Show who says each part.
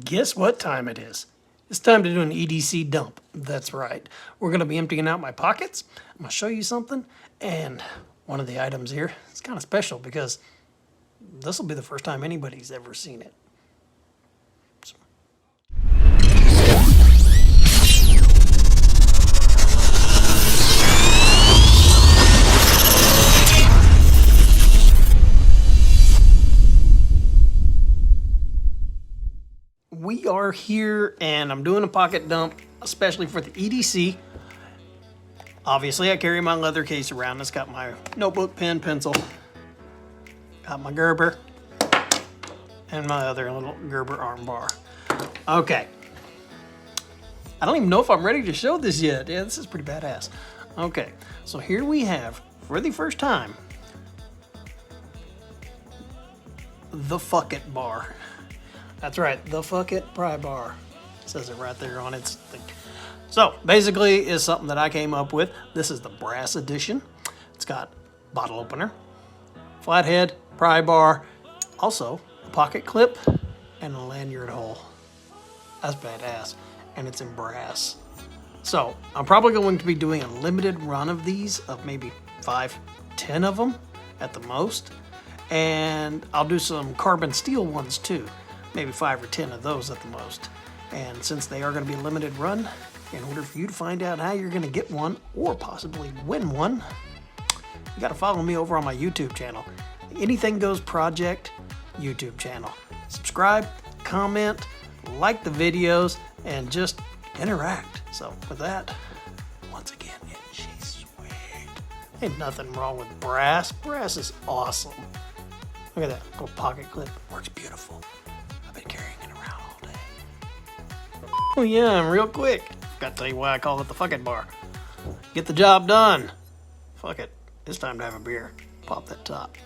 Speaker 1: Guess what time it is? It's time to do an EDC dump. That's right. We're going to be emptying out my pockets. I'm going to show you something. And one of the items here is kind of special because this will be the first time anybody's ever seen it. So. We are here and I'm doing a pocket dump, especially for the EDC. Obviously, I carry my leather case around. It's got my notebook, pen, pencil, got my Gerber, and my other little Gerber arm bar. Okay. I don't even know if I'm ready to show this yet. Yeah, this is pretty badass. Okay, so here we have, for the first time, the Fuck It bar. That's right, the Fuck It Pry bar. It says it right there on its thing. So basically it's something that I came up with. This is the brass edition. It's got bottle opener, flathead, pry bar, also a pocket clip, and a lanyard hole. That's badass. And it's in brass. So I'm probably going to be doing a limited run of these, of maybe 5, 10 of them at the most. And I'll do some carbon steel ones too. Maybe 5 or 10 of those at the most. And since they are going to be a limited run, in order for you to find out how you're going to get one or possibly win one, you got to follow me over on my YouTube channel, the Anything Goes Project YouTube channel. Subscribe, comment, like the videos, and just interact. So with that, once again, she's sweet. Ain't nothing wrong with brass. Brass is awesome. Look at that little pocket clip. Works beautiful. I've been carrying it around all day. Oh yeah, I'm real quick. Gotta tell you why I call it the Fuck It bar. Get the job done. Fuck it. It's time to have a beer. Pop that top.